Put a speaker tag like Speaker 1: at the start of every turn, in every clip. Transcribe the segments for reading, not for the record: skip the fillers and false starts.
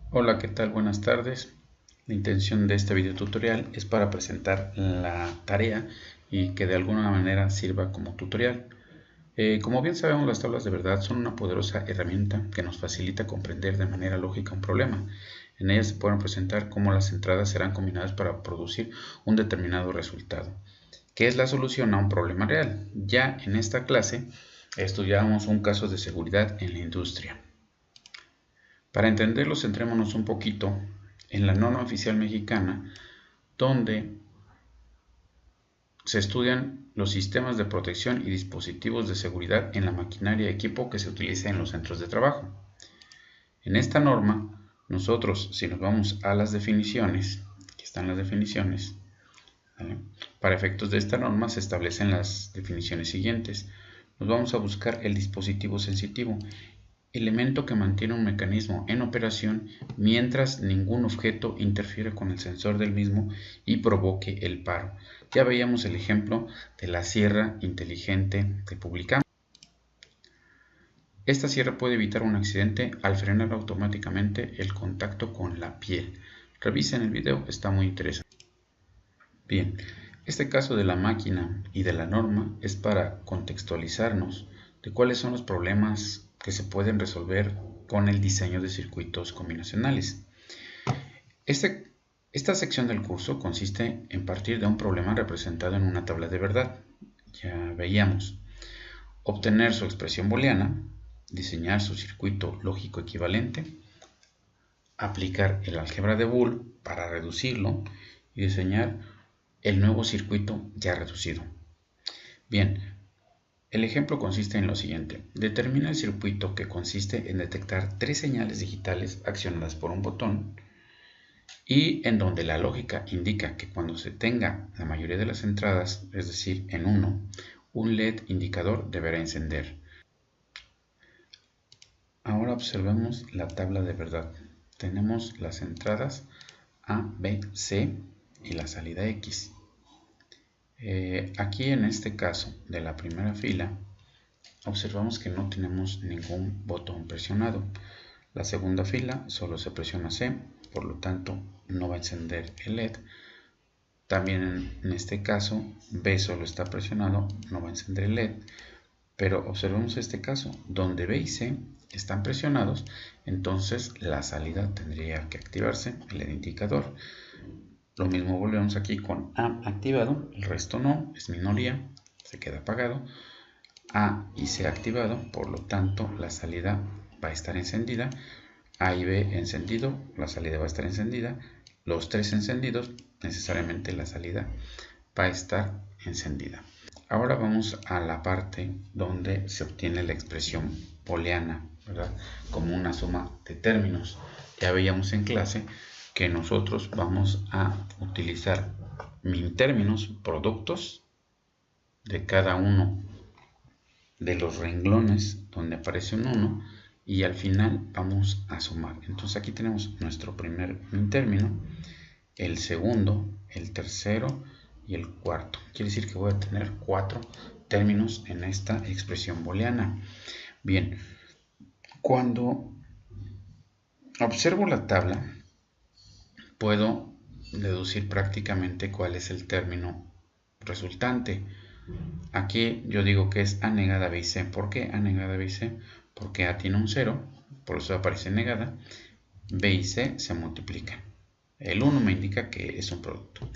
Speaker 1: Hola, ¿qué tal? Buenas tardes. La intención de este video tutorial es para presentar la tarea y que de alguna manera sirva como tutorial. Como bien sabemos, las tablas de verdad son una poderosa herramienta que nos facilita comprender de manera lógica un problema. En ellas se pueden presentar cómo las entradas serán combinadas para producir un determinado resultado, que es la solución a un problema real. Ya en esta clase estudiamos un caso de seguridad en la industria. Para entenderlo, centrémonos un poquito en la norma oficial mexicana, donde se estudian los sistemas de protección y dispositivos de seguridad en la maquinaria y equipo que se utiliza en los centros de trabajo. En esta norma, nosotros, si nos vamos a las definiciones, aquí están las definiciones, ¿vale? Para efectos de esta norma se establecen las definiciones siguientes. Nos vamos a buscar el dispositivo sensitivo, elemento que mantiene un mecanismo en operación mientras ningún objeto interfiere con el sensor del mismo y provoque el paro. Ya veíamos el ejemplo de la sierra inteligente que publicamos. Esta sierra puede evitar un accidente al frenar automáticamente el contacto con la piel. Revisen el video, está muy interesante. Bien, este caso de la máquina y de la norma es para contextualizarnos de cuáles son los problemas que se pueden resolver con el diseño de circuitos combinacionales. Esta sección del curso consiste en partir de un problema representado en una tabla de verdad. Ya veíamos, obtener su expresión booleana, diseñar su circuito lógico equivalente, aplicar el álgebra de Boole para reducirlo y diseñar el nuevo circuito ya reducido. Bien, el ejemplo consiste en lo siguiente. Determina el circuito que consiste en detectar tres señales digitales accionadas por un botón y en donde la lógica indica que cuando se tenga la mayoría de las entradas, es decir, en 1, un LED indicador deberá encender. Ahora observemos la tabla de verdad. Tenemos las entradas A, B, C y la salida X. Aquí en este caso de la primera fila observamos que no tenemos ningún botón presionado. La segunda fila solo se presiona C, por lo tanto no va a encender el LED. También en este caso B solo está presionado, no va a encender el LED. Pero observemos este caso, donde B y C están presionados, entonces la salida tendría que activarse, el LED indicador. Lo mismo volvemos aquí con A activado, el resto no, es minoría, se queda apagado. A y C activado, por lo tanto la salida va a estar encendida. A y B encendido, la salida va a estar encendida. Los tres encendidos, necesariamente la salida va a estar encendida. Ahora vamos a la parte donde se obtiene la expresión booleana, ¿verdad? Como una suma de términos. Ya veíamos en clase que nosotros vamos a utilizar min términos, productos de cada uno de los renglones donde aparece un 1 y al final vamos a sumar. Entonces aquí tenemos nuestro primer min término, el segundo, el tercero y el cuarto. Quiere decir que voy a tener 4 términos en esta expresión booleana. Bien, cuando observo la tabla, puedo deducir prácticamente cuál es el término resultante. Aquí yo digo que es A negada B y C. ¿Por qué A negada B y C? Porque A tiene un 0, por eso aparece negada. B y C se multiplican. El 1 me indica que es un producto.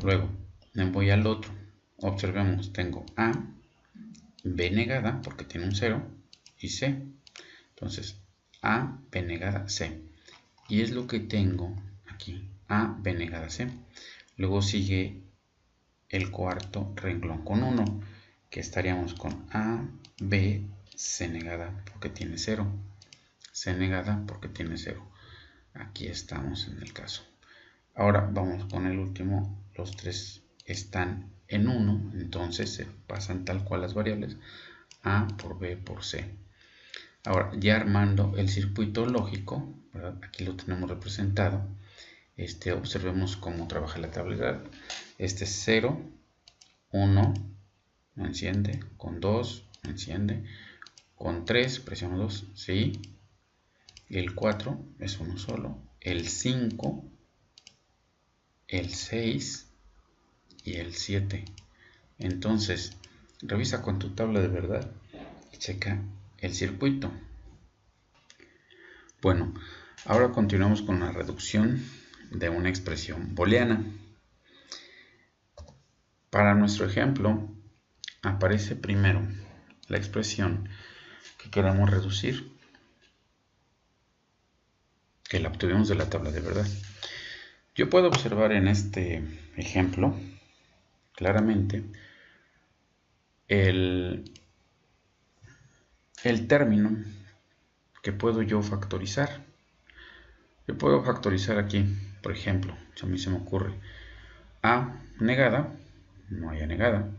Speaker 1: Luego me voy al otro. Observemos, tengo A, B negada, porque tiene un 0, y C. Entonces, A, B negada, C. Y es lo que tengo aquí, A, B negada, C. Luego sigue el cuarto renglón con 1, que estaríamos con A, B, C negada, porque tiene 0. C negada, porque tiene 0. Aquí estamos en el caso. Ahora vamos con el último. Los tres están en 1, entonces se pasan tal cual las variables A por B por C. Ahora, ya armando el circuito lógico, ¿verdad? Aquí lo tenemos representado. Observemos cómo trabaja la tabla. Este es 0, 1, no enciende, con 2, no enciende, con 3, presiono 2, sí, el 4 es uno solo, el 5, el 6 y el 7. Entonces, revisa con tu tabla de verdad y checa el circuito. Bueno, ahora continuamos con la reducción de una expresión booleana. Para nuestro ejemplo, aparece primero la expresión que queremos reducir, que la obtuvimos de la tabla de verdad. Yo puedo observar en este ejemplo claramente el término que puedo yo factorizar. Yo puedo factorizar aquí, por ejemplo, si a mí se me ocurre A negada, no hay A negada,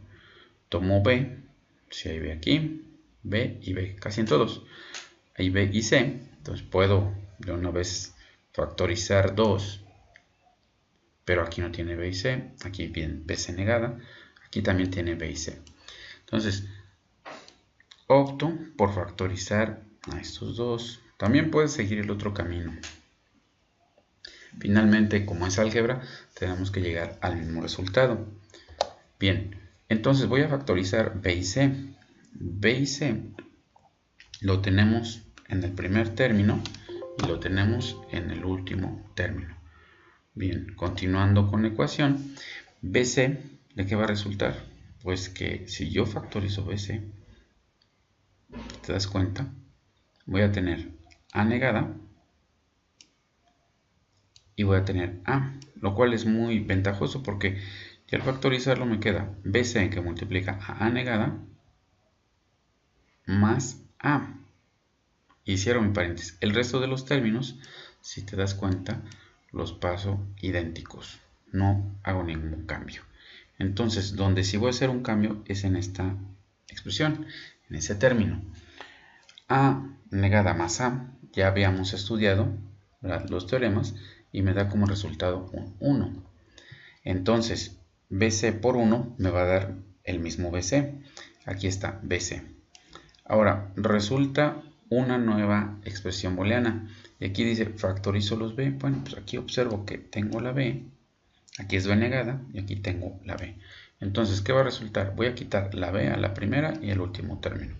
Speaker 1: tomo B, si hay B aquí, B y B, casi en todos, hay B y C, entonces puedo de una vez factorizar 2, pero aquí no tiene B y C, aquí bien BC negada, aquí también tiene B y C. Entonces, opto por factorizar a estos dos. También puedes seguir el otro camino. Finalmente, como es álgebra, tenemos que llegar al mismo resultado. Bien, entonces voy a factorizar B y C. B y C lo tenemos en el primer término y lo tenemos en el último término. Bien, continuando con la ecuación, BC, ¿de qué va a resultar? Pues que si yo factorizo BC, ¿te das cuenta? Voy a tener A negada y voy a tener A, lo cual es muy ventajoso porque ya al factorizarlo me queda BC que multiplica a A negada más A. Y cierro mi paréntesis. El resto de los términos, si te das cuenta, los paso idénticos. No hago ningún cambio. Entonces, donde sí voy a hacer un cambio es en esta expresión, en ese término. A negada más A, ya habíamos estudiado, ¿verdad?, los teoremas, y me da como resultado un 1. Entonces, BC por 1 me va a dar el mismo BC. Aquí está BC. Ahora, resulta una nueva expresión booleana. Y aquí dice, factorizo los B. Bueno, pues aquí observo que tengo la B. Aquí es B negada y aquí tengo la B. Entonces, ¿qué va a resultar? Voy a quitar la B a la primera y el último término.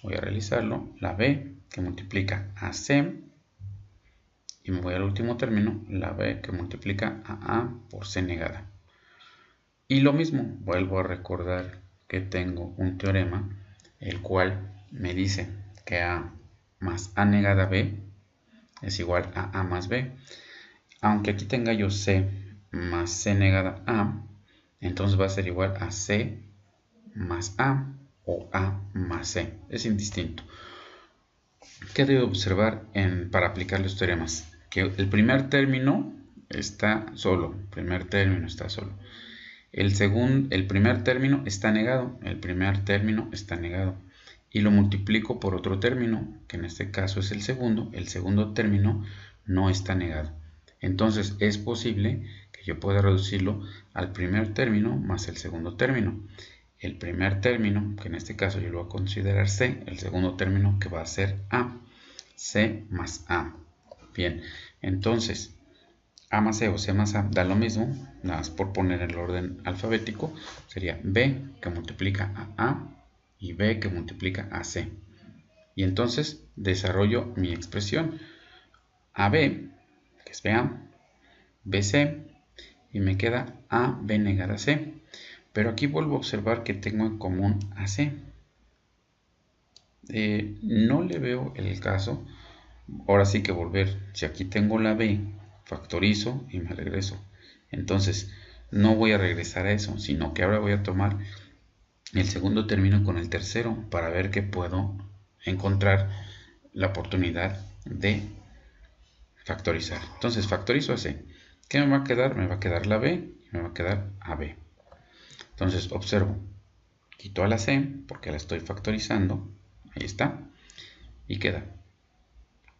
Speaker 1: Voy a realizarlo. La B que multiplica a C. Y me voy al último término, la B que multiplica a A por C negada. Y lo mismo, vuelvo a recordar que tengo un teorema, el cual me dice que A más A negada B es igual a A más B. Aunque aquí tenga yo C más C negada A, entonces va a ser igual a C más A o A más C. Es indistinto. ¿Qué debo observar para aplicar los teoremas? Que el primer término está solo. El primer término está negado. Y lo multiplico por otro término, que en este caso es el segundo. El segundo término no está negado. Entonces es posible que yo pueda reducirlo al primer término más el segundo término. El primer término, que en este caso yo lo voy a considerar C, el segundo término que va a ser A, C más A. Bien, entonces A más C o C más A da lo mismo, nada más por poner el orden alfabético, sería B que multiplica a A y B que multiplica a C. Y entonces desarrollo mi expresión AB, que es BA, BC, y me queda AB negada C. Pero aquí vuelvo a observar que tengo en común AC. No le veo el caso. Ahora sí que volver. Si aquí tengo la B, factorizo y me regreso. Entonces, no voy a regresar a eso, sino que ahora voy a tomar el segundo término con el tercero para ver que puedo encontrar la oportunidad de factorizar. Entonces, factorizo a C. ¿Qué me va a quedar? Me va a quedar la B y me va a quedar AB. Entonces observo, quito a la C porque la estoy factorizando, ahí está, y queda.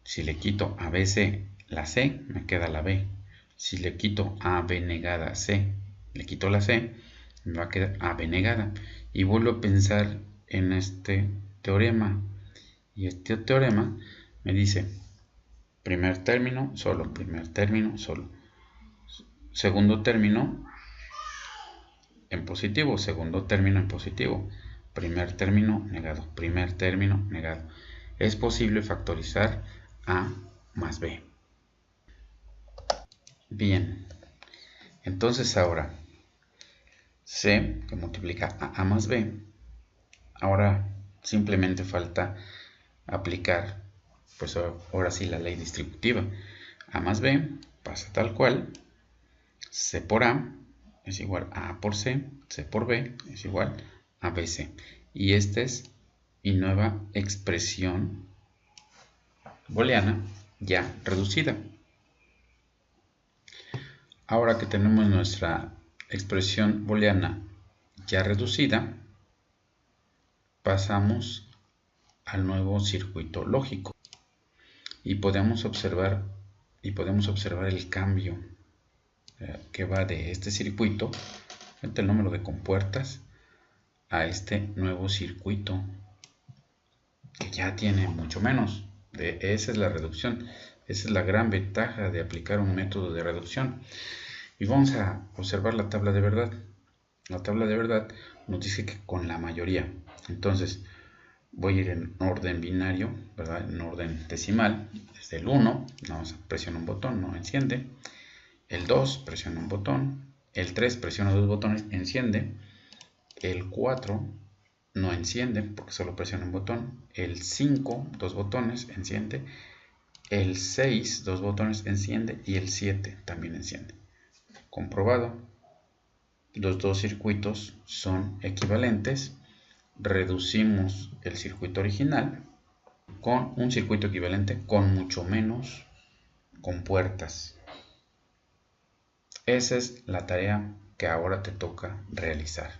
Speaker 1: Si le quito a BC la C, me queda la B. Si le quito a B negada C, le quito la C, me va a quedar AB negada. Y vuelvo a pensar en este teorema. Y este teorema me dice primer término, solo, primer término, solo. Segundo término en positivo, segundo término en positivo, primer término negado, primer término negado. Es posible factorizar A más B. Bien, entonces ahora C que multiplica a más B, ahora simplemente falta aplicar, pues ahora sí, la ley distributiva. A más B pasa tal cual, C por A es igual a A por C, C por B es igual a BC. Y esta es mi nueva expresión booleana ya reducida. Ahora que tenemos nuestra expresión booleana ya reducida, pasamos al nuevo circuito lógico y podemos observar el cambio que va de este circuito, el número de compuertas, a este nuevo circuito que ya tiene mucho menos. Esa es la reducción, esa es la gran ventaja de aplicar un método de reducción. Y vamos a observar la tabla de verdad. La tabla de verdad nos dice que con la mayoría. Entonces voy a ir en orden binario, ¿verdad? En orden decimal, desde el 1, presiono un botón, no enciende. El 2, presiono un botón. El 3, presiono dos botones, enciende. El 4 no enciende porque solo presiono un botón. El 5, dos botones, enciende. El 6, dos botones, enciende. Y el 7 también enciende. Comprobado. Los dos circuitos son equivalentes. Reducimos el circuito original con un circuito equivalente con mucho menos compuertas. Esa es la tarea que ahora te toca realizar.